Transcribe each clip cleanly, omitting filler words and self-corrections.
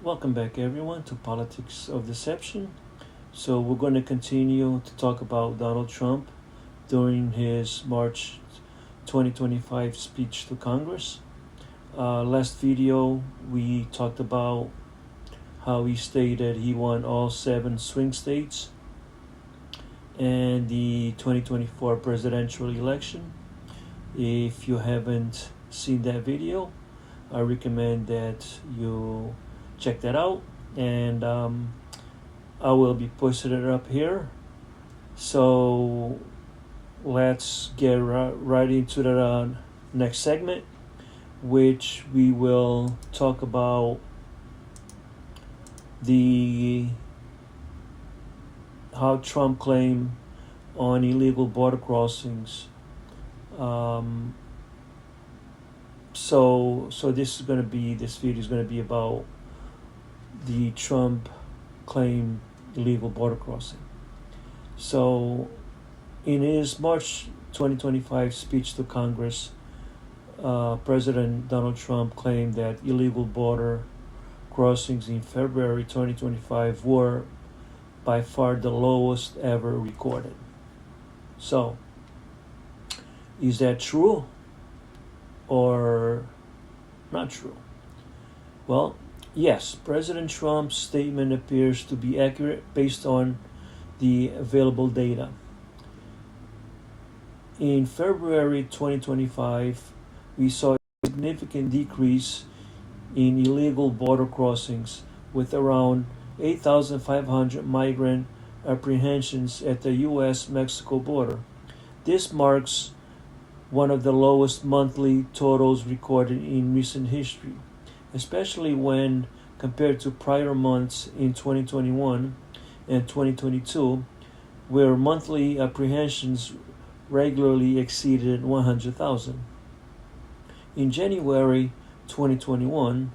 Welcome back, everyone, to Politics of Deception. So, we're going to continue to talk about Donald Trump during his March 2025 speech to Congress. Last video, we talked about how he stated he won all 7 swing states and the 2024 presidential election. If you haven't seen that video, I recommend that you check that out, and I will be posting it up here. So let's get right into the next segment, which we will talk about how Trump claimed on illegal border crossings. So this video is going to be about the Trump claimed illegal border crossing. So, in his March 2025 speech to Congress, President Donald Trump claimed that illegal border crossings in February 2025 were by far the lowest ever recorded. So, is that true or not true? Well, yes, President Trump's statement appears to be accurate based on the available data. In February 2025, we saw a significant decrease in illegal border crossings, with around 8,500 migrant apprehensions at the U.S.-Mexico border. This marks one of the lowest monthly totals recorded in recent history, especially when compared to prior months in 2021 and 2022, where monthly apprehensions regularly exceeded 100,000. In January 2021,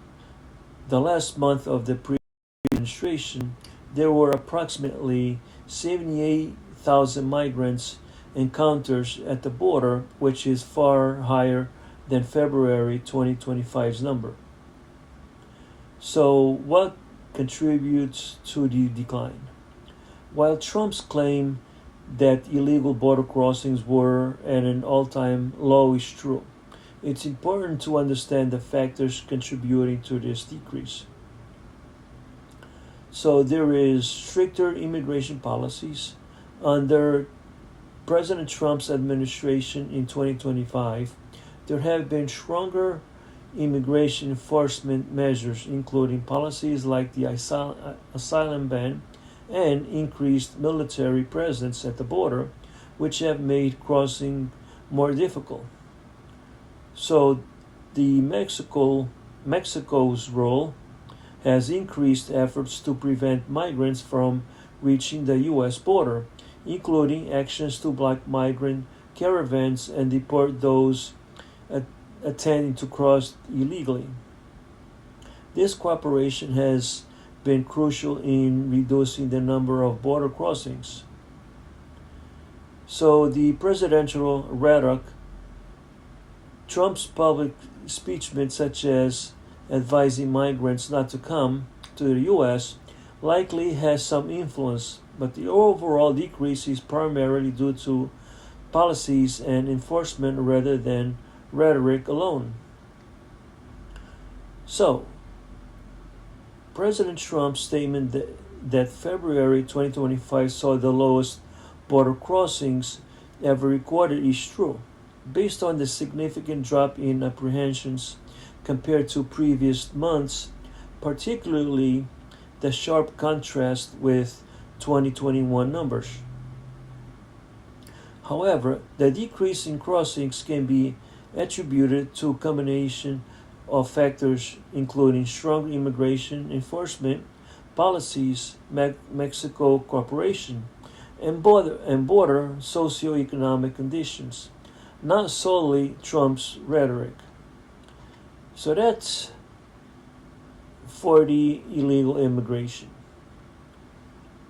the last month of the pre-administration, there were approximately 78,000 migrants encounters at the border, which is far higher than February 2025's number. So, what contributes to the decline? While Trump's claim that illegal border crossings were at an all-time low is true, it's important to understand the factors contributing to this decrease. So, there is stricter immigration policies. Under President Trump's administration in 2025, there have been stronger immigration enforcement measures, including policies like the asylum ban and increased military presence at the border, which have made crossing more difficult. So the Mexico's role has increased efforts to prevent migrants from reaching the U.S. border, including actions to block migrant caravans and deport those attempting to cross illegally. This cooperation has been crucial in reducing the number of border crossings. So the presidential rhetoric, Trump's public speeches such as advising migrants not to come to the U.S. likely has some influence, but the overall decrease is primarily due to policies and enforcement rather than rhetoric alone. So, President Trump's statement that February 2025 saw the lowest border crossings ever recorded is true, based on the significant drop in apprehensions compared to previous months, particularly the sharp contrast with 2021 numbers. However, the decrease in crossings can be attributed to a combination of factors including strong immigration enforcement policies, Mexico cooperation, and border socioeconomic conditions, not solely Trump's rhetoric. So that's for the illegal immigration.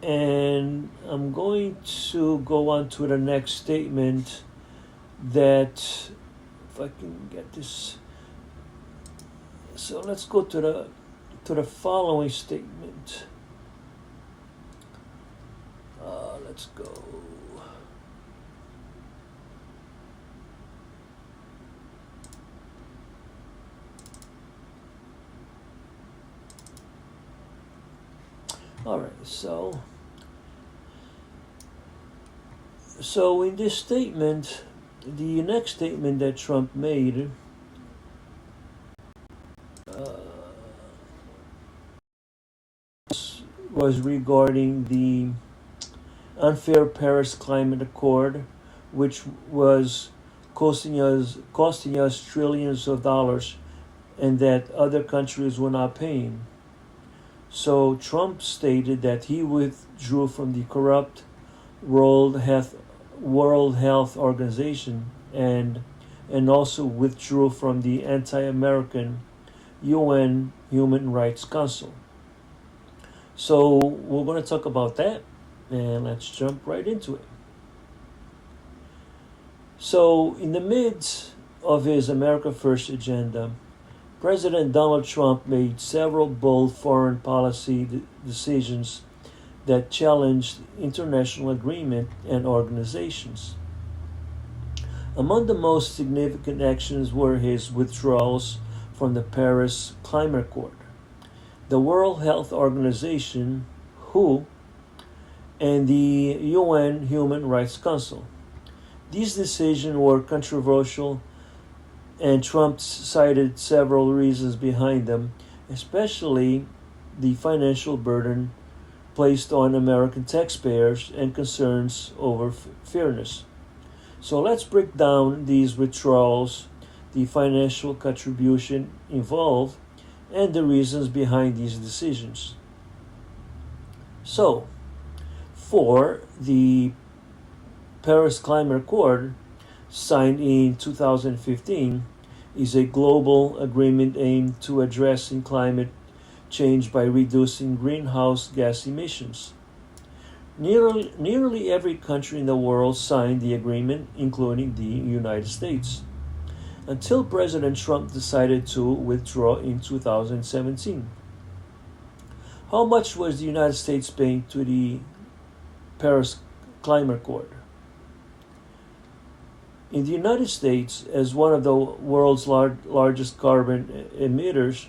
And I'm going to go on to the next statement that, if I can get this. So let's go to to the following statement. Let's go. All right, so in this statement, the next statement that Trump made was regarding the unfair Paris Climate Accord, which was costing us trillions of dollars, and that other countries were not paying. So Trump stated that he withdrew from the corrupt World Health Organization and also withdrew from the anti-American UN Human Rights Council. So we're going to talk about that, and let's jump right into it. So in the midst of his America First agenda, President Donald Trump made several bold foreign policy decisions that challenged international agreement and organizations. Among the most significant actions were his withdrawals from the Paris Climate Accord, the World Health Organization, WHO, and the UN Human Rights Council. These decisions were controversial, and Trump cited several reasons behind them, especially the financial burden placed on American taxpayers and concerns over fairness. So let's break down these withdrawals, the financial contribution involved, and the reasons behind these decisions. So, for the Paris Climate Accord, signed in 2015, is a global agreement aimed to addressing climate change by reducing greenhouse gas emissions. Nearly every country in the world signed the agreement, including the United States, until President Trump decided to withdraw in 2017. How much was the United States paying to the Paris Climate Accord? In the United States, as one of the world's largest carbon emitters,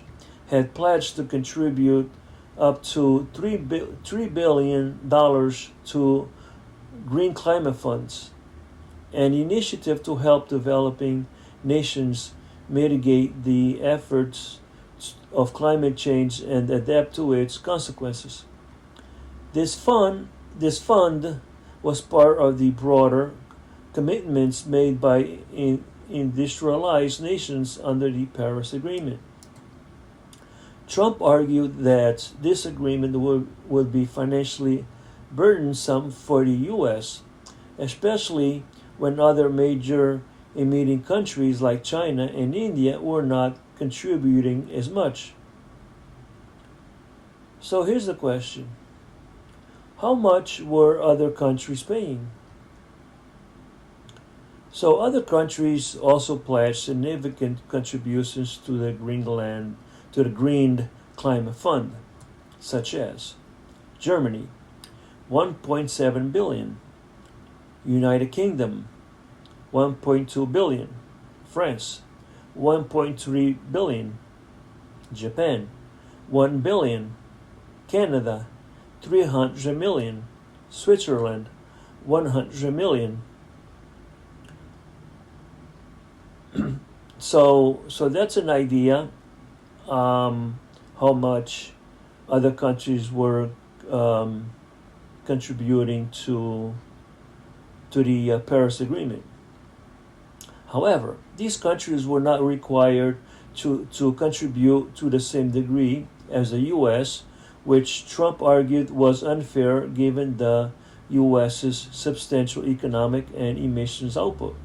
had pledged to contribute up to $3 billion to green climate funds, an initiative to help developing nations mitigate the efforts of climate change and adapt to its consequences. This fund was part of the broader commitments made by industrialized nations under the Paris Agreement. Trump argued that this agreement would be financially burdensome for the U.S., especially when other major emitting countries like China and India were not contributing as much. So here's the question. How much were other countries paying? So other countries also pledged significant contributions to the Green Climate Fund, such as Germany, 1.7 billion, United Kingdom, 1.2 billion, France, 1.3 billion, Japan, 1 billion, Canada, 300 million, Switzerland, 100 million. So that's an idea how much other countries were contributing to the Paris Agreement. However, these countries were not required to contribute to the same degree as the U.S., which Trump argued was unfair given the U.S.'s substantial economic and emissions output.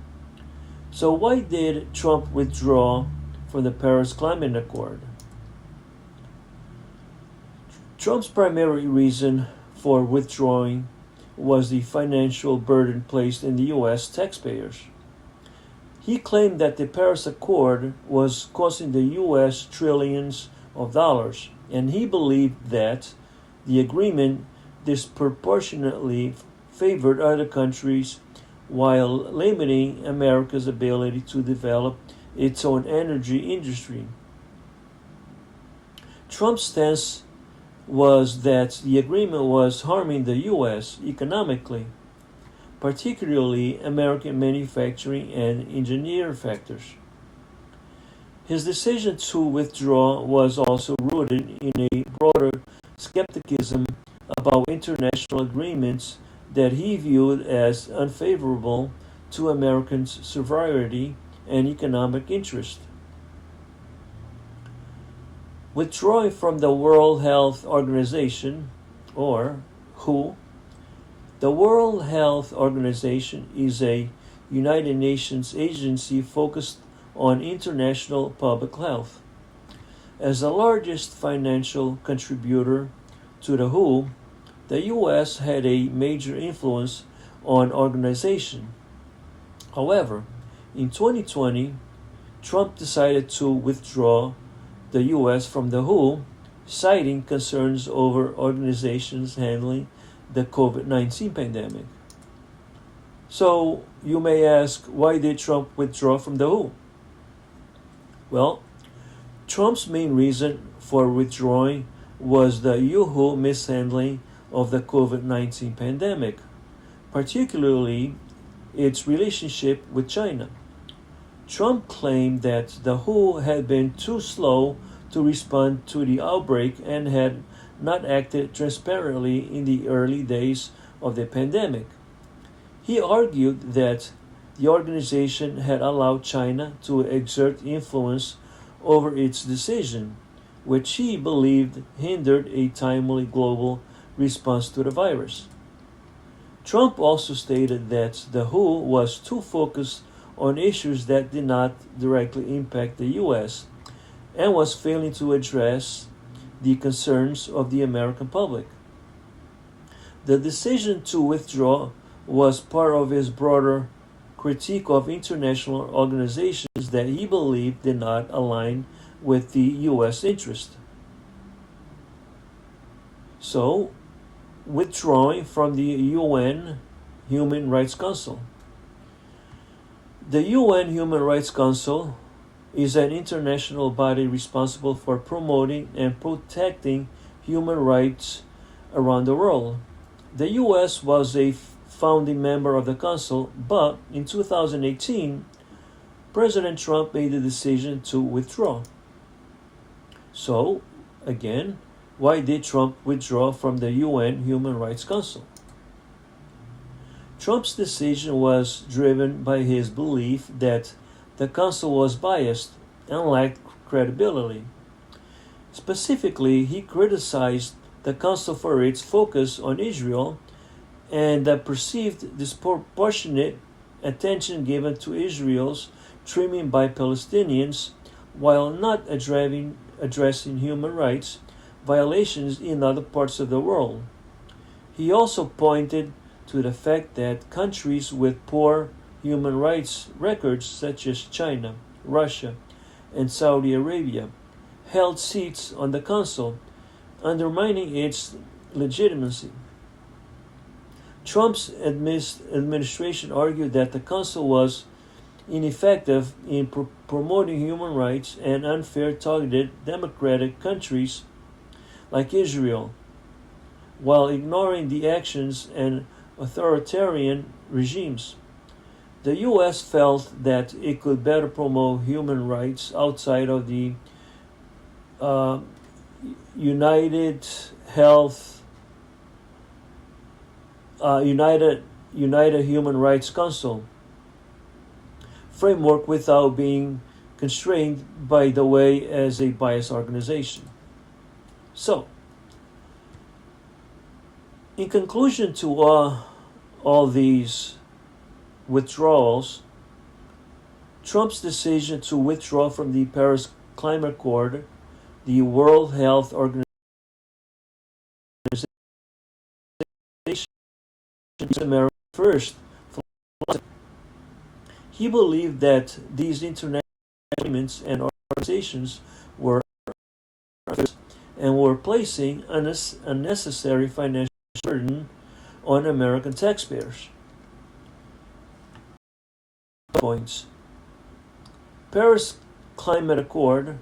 So why did Trump withdraw from the Paris Climate Accord? Trump's primary reason for withdrawing was the financial burden placed in the U.S. taxpayers. He claimed that the Paris Accord was costing the U.S. trillions of dollars, and he believed that the agreement disproportionately favored other countries while limiting America's ability to develop its own energy industry. Trump's stance was that the agreement was harming the U.S. economically, particularly American manufacturing and engineering factors. His decision to withdraw was also rooted in a broader skepticism about international agreements that he viewed as unfavorable to Americans' sovereignty and economic interest. Withdrawing from the World Health Organization, or WHO, the World Health Organization is a United Nations agency focused on international public health. As the largest financial contributor to the WHO, the U.S. had a major influence on organization. However, in 2020, Trump decided to withdraw the U.S. from the WHO, citing concerns over organizations handling the COVID-19 pandemic. So, you may ask, why did Trump withdraw from the WHO? Well, Trump's main reason for withdrawing was the WHO mishandling of the COVID-19 pandemic, particularly its relationship with China. Trump claimed that the WHO had been too slow to respond to the outbreak and had not acted transparently in the early days of the pandemic. He argued that the organization had allowed China to exert influence over its decision, which he believed hindered a timely global response to the virus. Trump also stated that the WHO was too focused on issues that did not directly impact the U.S. and was failing to address the concerns of the American public. The decision to withdraw was part of his broader critique of international organizations that he believed did not align with the U.S. interest. So, withdrawing from the UN Human Rights Council. The UN Human Rights Council is an international body responsible for promoting and protecting human rights around the world. The U.S. was a founding member of the Council, but in 2018, President Trump made the decision to withdraw. So, again, why did Trump withdraw from the UN Human Rights Council? Trump's decision was driven by his belief that the Council was biased and lacked credibility. Specifically, he criticized the Council for its focus on Israel and the perceived disproportionate attention given to Israel's trimming by Palestinians while not addressing human rights violations in other parts of the world. He also pointed to the fact that countries with poor human rights records such as China, Russia, and Saudi Arabia held seats on the Council, undermining its legitimacy. Trump's administration argued that the Council was ineffective in promoting human rights and unfair targeted democratic countries like Israel, while ignoring the actions and authoritarian regimes. The U.S. felt that it could better promote human rights outside of the United Health, United Human Rights Council framework without being constrained by the way as a biased organization. So, in conclusion to all these withdrawals, Trump's decision to withdraw from the Paris Climate Accord, the World Health Organization, is America first. He believed that these international agreements and organizations were and were placing unnecessary financial burden on American taxpayers. Points. Paris Climate Accord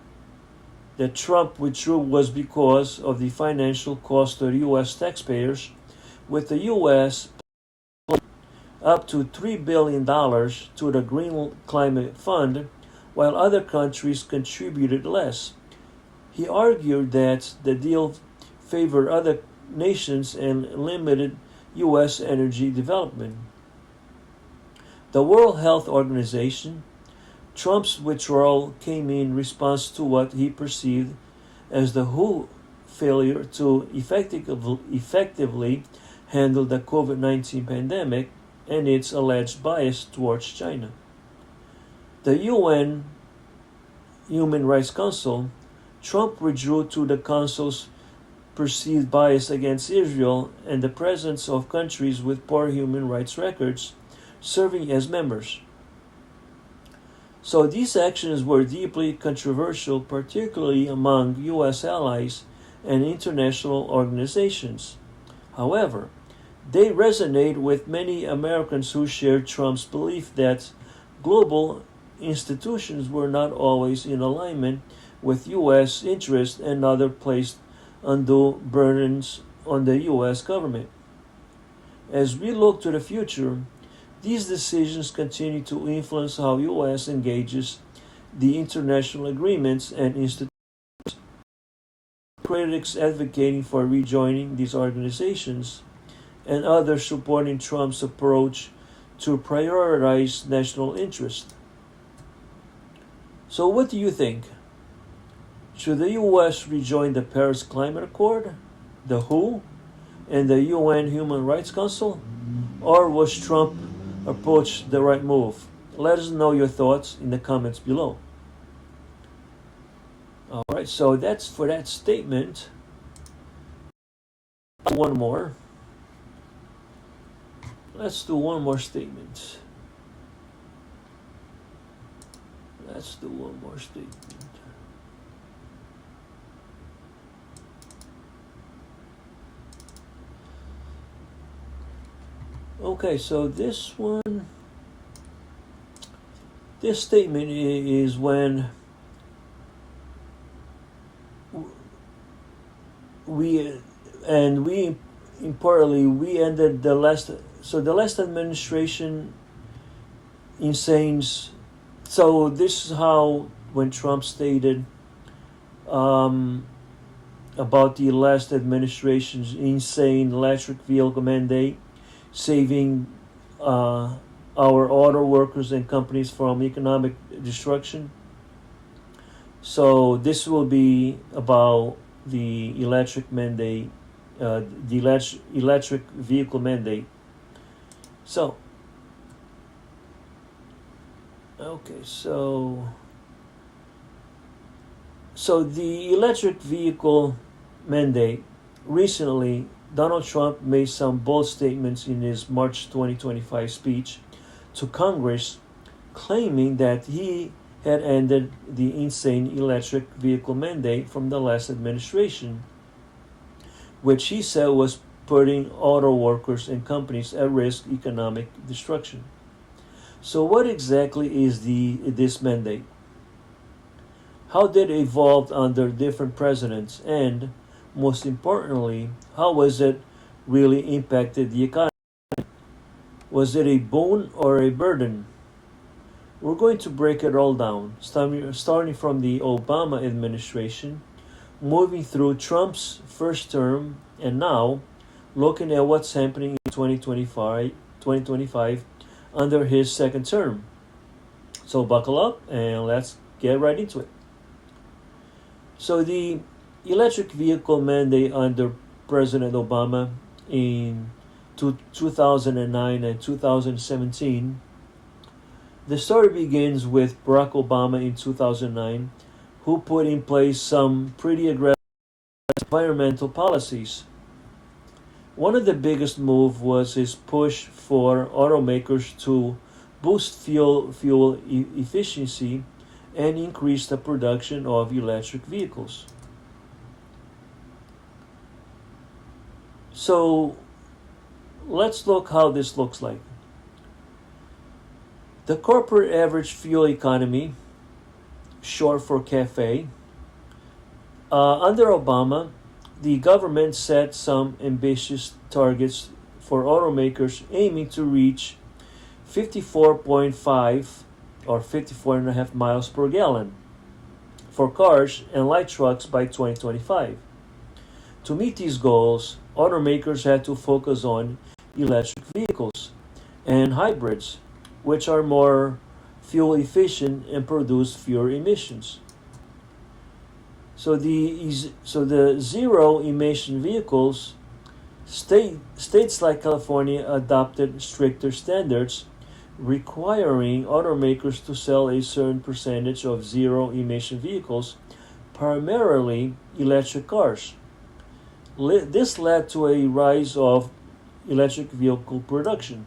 that Trump withdrew was because of the financial cost to U.S. taxpayers, with the U.S. up to $3 billion to the Green Climate Fund, while other countries contributed less. He argued that the deal favored other nations and limited U.S. energy development. The World Health Organization. Trump's withdrawal came in response to what he perceived as the WHO failure to effectively handle the COVID-19 pandemic and its alleged bias towards China. The UN Human Rights Council. Trump withdrew to the Council's perceived bias against Israel and the presence of countries with poor human rights records serving as members. So these actions were deeply controversial, particularly among U.S. allies and international organizations. However, they resonate with many Americans who shared Trump's belief that global institutions were not always in alignment with U.S. interests and other placed undue burdens on the U.S. government. As we look to the future, these decisions continue to influence how U.S. engages the international agreements and institutions. Critics advocating for rejoining these organizations and others supporting Trump's approach to prioritize national interest. So what do you think? Should the U.S. rejoin the Paris Climate Accord, the WHO, and the UN Human Rights Council? Or was Trump approach the right move? Let us know your thoughts in the comments below. Alright, so that's for that statement. One more. Let's do one more statement. Let's do one more statement. Okay, so this statement is when we importantly we ended the last administration insanes. So this is how when Trump stated about the last administration's insane electric vehicle mandate, saving our auto workers and companies from economic destruction. So this will be about the electric mandate, the electric vehicle mandate. So, okay, so the electric vehicle mandate. Recently, Donald Trump made some bold statements in his March 2025 speech to Congress, claiming that he had ended the insane electric vehicle mandate from the last administration, which he said was putting auto workers and companies at risk economic destruction. So what exactly is this mandate? How did it evolve under different presidents, and most importantly, how was it really impacted the economy? Was it a boon or a burden? We're going to break it all down, starting from the Obama administration, moving through Trump's first term, and now looking at what's happening in 2025 under his second term. So buckle up and let's get right into it. So the electric vehicle mandate under President Obama in 2009 and 2017. The story begins with Barack Obama in 2009, who put in place some pretty aggressive environmental policies. One of the biggest moves was his push for automakers to boost fuel efficiency and increase the production of electric vehicles. So let's look how this looks like. The corporate average fuel economy, short for CAFE, under Obama, the government set some ambitious targets for automakers aiming to reach 54.5 or 54.5 miles per gallon for cars and light trucks by 2025. To meet these goals, automakers had to focus on electric vehicles and hybrids, which are more fuel efficient and produce fewer emissions. So the zero emission vehicles, states like California adopted stricter standards requiring automakers to sell a certain percentage of zero emission vehicles, primarily electric cars. This led to a rise of electric vehicle production.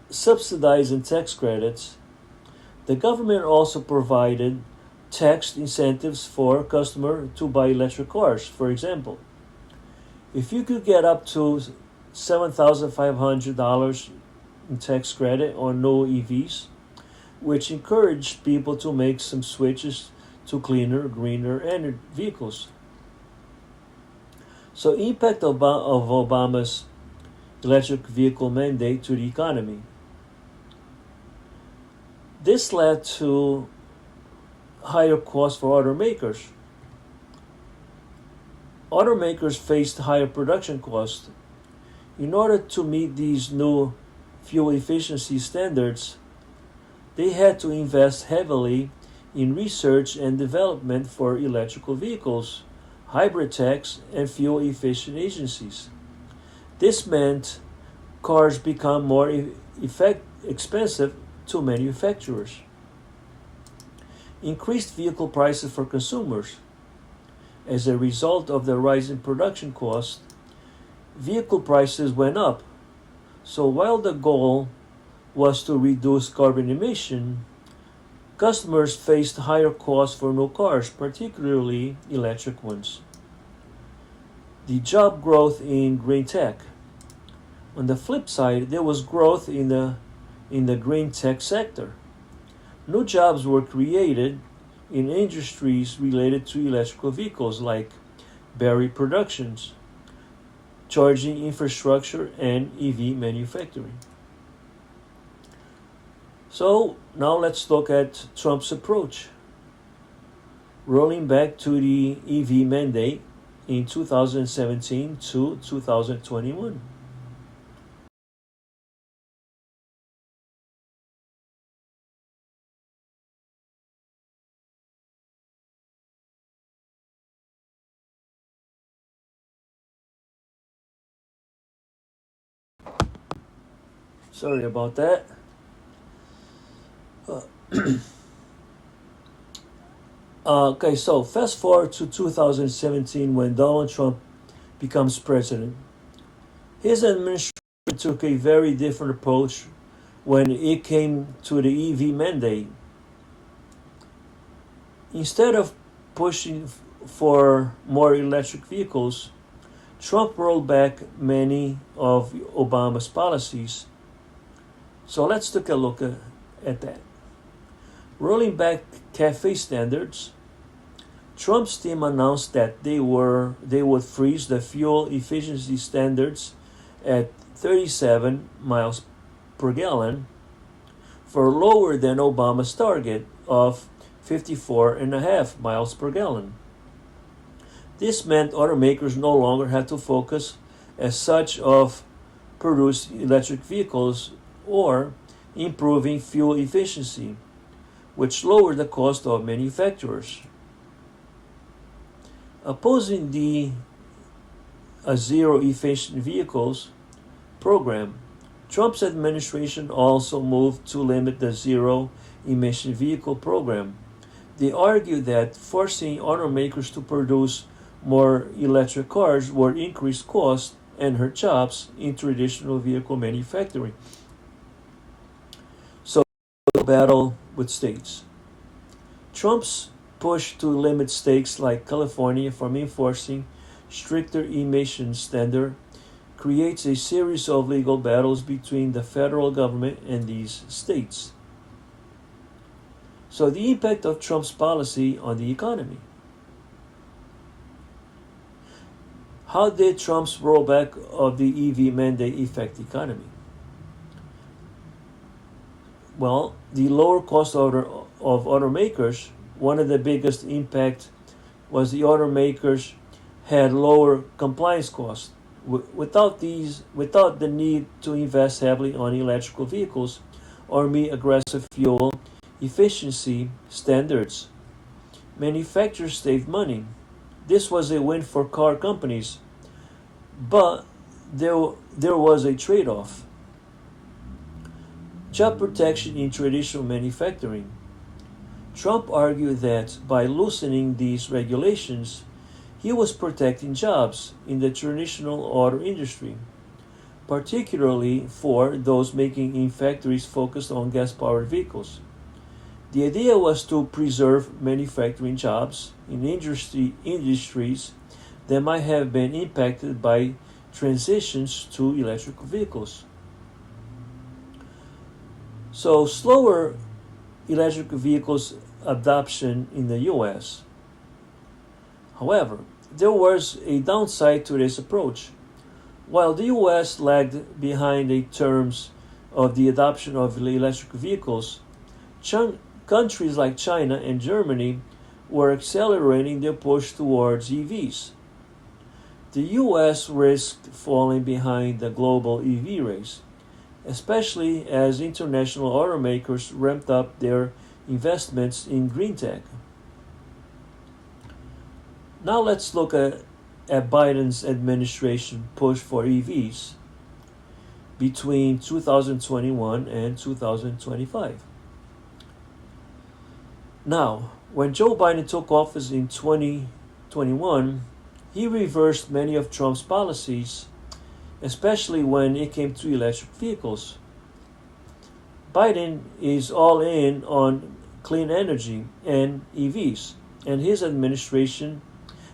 Subsidizing tax credits, the government also provided tax incentives for customers to buy electric cars. For example, if you could get up to $7,500 in tax credit on no EVs, which encouraged people to make some switches to cleaner, greener energy vehicles. So, impact of Obama's electric vehicle mandate to the economy. This led to higher costs for automakers. Automakers faced higher production costs. In order to meet these new fuel efficiency standards, they had to invest heavily in research and development for electrical vehicles, hybrid techs, and fuel efficient agencies. This meant cars become more expensive to manufacturers. Increased vehicle prices for consumers. As a result of the rise in production costs, vehicle prices went up. So while the goal was to reduce carbon emission, customers faced higher costs for new cars, particularly electric ones. The job growth in green tech. On the flip side, there was growth in the green tech sector. New jobs were created in industries related to electrical vehicles like battery productions, charging infrastructure, and EV manufacturing. So now let's look at Trump's approach. Rolling back to the EV mandate in 2017 to 2021. Sorry about that. Uh, okay, so fast forward to 2017 when Donald Trump becomes president. His administration took a very different approach when it came to the EV mandate. Instead of pushing for more electric vehicles, Trump rolled back many of Obama's policies. So let's take a look at that. Rolling back CAFE standards, Trump's team announced that they would freeze the fuel efficiency standards at 37 miles per gallon for lower than Obama's target of 54.5 miles per gallon. This meant automakers no longer had to focus as such of produce electric vehicles or improving fuel efficiency, which lowered the cost of manufacturers. Opposing the zero efficient vehicles program, Trump's administration also moved to limit the zero emission vehicle program. They argued that forcing automakers to produce more electric cars would increase costs and hurt jobs in traditional vehicle manufacturing. So, battle with states. Trump's push to limit states like California from enforcing stricter emission standard creates a series of legal battles between the federal government and these states. So, the impact of Trump's policy on the economy. How did Trump's rollback of the EV mandate affect the economy? Well, the lower cost of automakers, one of the biggest impact was the automakers had lower compliance costs. Without the need to invest heavily on electrical vehicles or meet aggressive fuel efficiency standards, manufacturers saved money. This was a win for car companies, but there was a trade-off. Job protection in traditional manufacturing. Trump argued that by loosening these regulations, he was protecting jobs in the traditional auto industry, particularly for those making in factories focused on gas-powered vehicles. The idea was to preserve manufacturing jobs in industries that might have been impacted by transitions to electric vehicles. So, slower electric vehicles adoption in the US. However, there was a downside to this approach. While the US lagged behind in terms of the adoption of electric vehicles, countries like China and Germany were accelerating their push towards EVs. The US risked falling behind the global EV race, especially as international automakers ramped up their investments in green tech. Now let's look at Biden's administration push for EVs between 2021 and 2025. Now, when Joe Biden took office in 2021, he reversed many of Trump's policies, especially when it came to electric vehicles. Biden is all in on clean energy and EVs, and his administration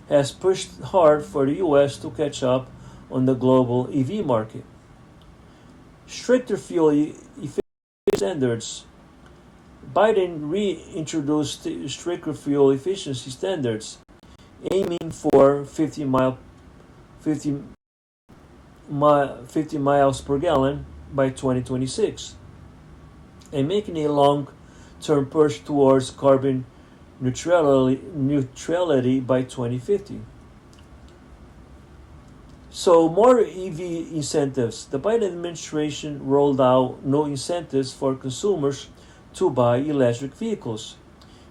has pushed hard for the US to catch up on the global EV market. Stricter fuel efficiency standards. Biden reintroduced stricter fuel efficiency standards, aiming for 50 miles per gallon by 2026, and making a long-term push towards carbon neutrality by 2050. So, more EV incentives. The Biden administration rolled out no incentives for consumers to buy electric vehicles,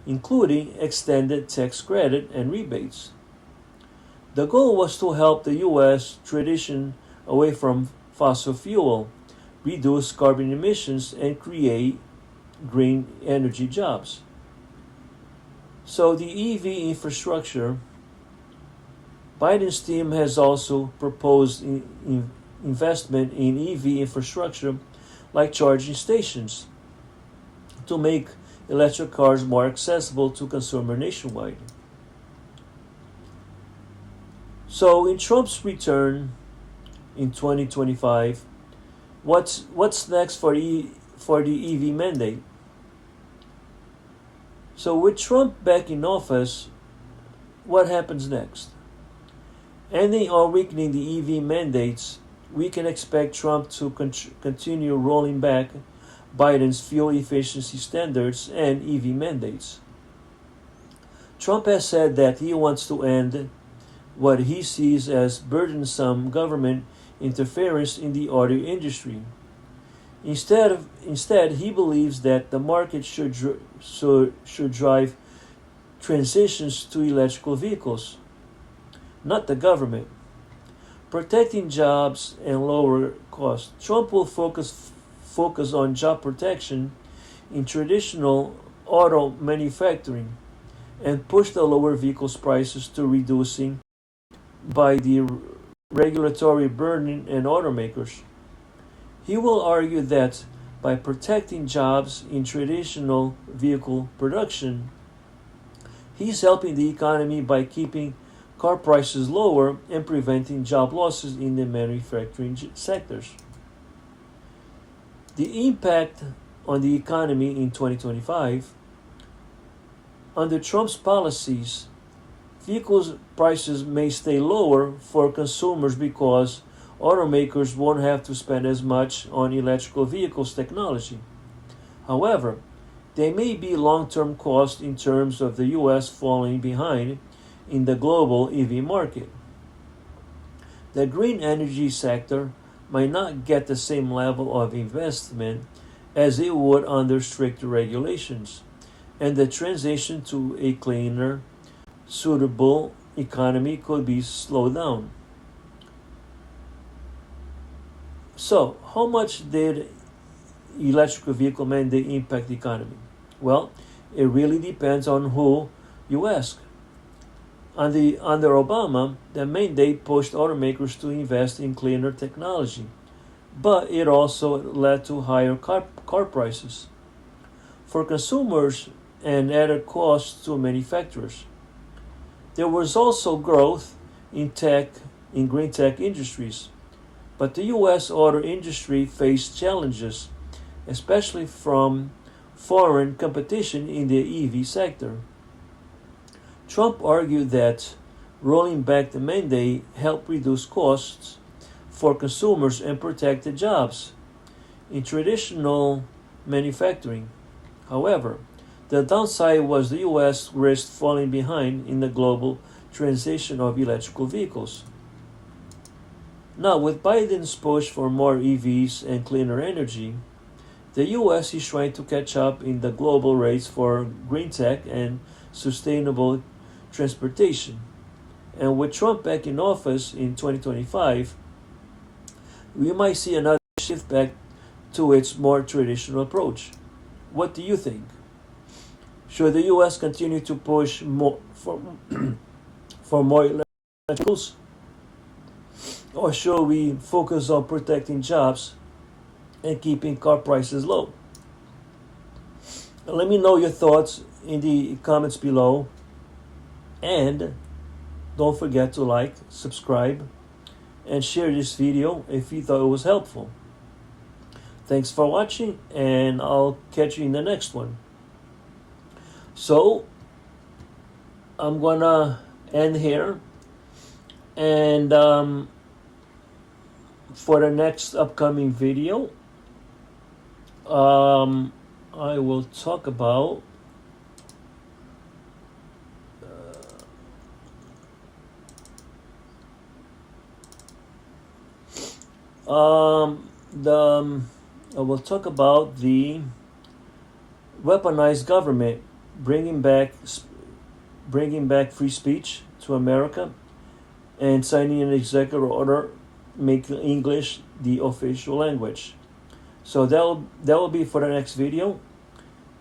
including extended tax credit and rebates. The goal was to help the U.S. transition away from fossil fuel, reduce carbon emissions, and create green energy jobs. So the EV infrastructure, Biden's team has also proposed investment in EV infrastructure like charging stations to make electric cars more accessible to consumers nationwide. So in Trump's return in 2025, what's next for the EV mandate? So with Trump back in office, what happens next? Ending or weakening the EV mandates, we can expect Trump to continue rolling back Biden's fuel efficiency standards and EV mandates. Trump has said that he wants to end what he sees as burdensome government interference in the auto industry. Instead, he believes that the market should drive transitions to electrical vehicles, not the government. Protecting jobs and lower costs. Trump will focus on job protection in traditional auto manufacturing and push the lower vehicles prices to reducing by the regulatory burden and automakers. He will argue that by protecting jobs in traditional vehicle production, he's helping the economy by keeping car prices lower and preventing job losses in the manufacturing sectors. The impact on the economy in 2025. Under Trump's policies, vehicles prices may stay lower for consumers because automakers won't have to spend as much on electrical vehicles technology. However, there may be long-term costs in terms of the US falling behind in the global EV market. The green energy sector might not get the same level of investment as it would under stricter regulations, and the transition to a cleaner, suitable economy could be slowed down. So, how much did electric vehicle mandate impact the economy? Well, it really depends on who you ask. Under Obama, the mandate pushed automakers to invest in cleaner technology, but it also led to higher car prices for consumers and added costs to manufacturers. There was also growth in green tech industries, but the US auto industry faced challenges, especially from foreign competition in the EV sector. Trump argued that rolling back the mandate helped reduce costs for consumers and protect the jobs in traditional manufacturing. However, the downside was the US risked falling behind in the global transition of electrical vehicles. Now, with Biden's push for more EVs and cleaner energy, the US is trying to catch up in the global race for green tech and sustainable transportation. And with Trump back in office in 2025, we might see another shift back to its more traditional approach. What do you think? Should the US continue to push more for more electricals? Or should we focus on protecting jobs and keeping car prices low? Let me know your thoughts in the comments below. And don't forget to like, subscribe, and share this video if you thought it was helpful. Thanks for watching, and I'll catch you in the next one. So, I'm gonna end here, and for the next upcoming video, I will talk about I will talk about the weaponized government bringing back free speech to America and signing an executive order making English the official language. So that will be for the next video,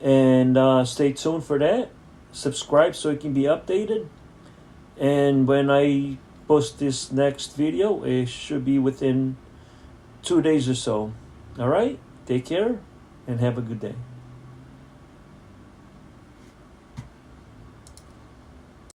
and stay tuned for that. Subscribe so you can be updated, and when I post this next video, it should be within 2 days or so. All right, take care and have a good day.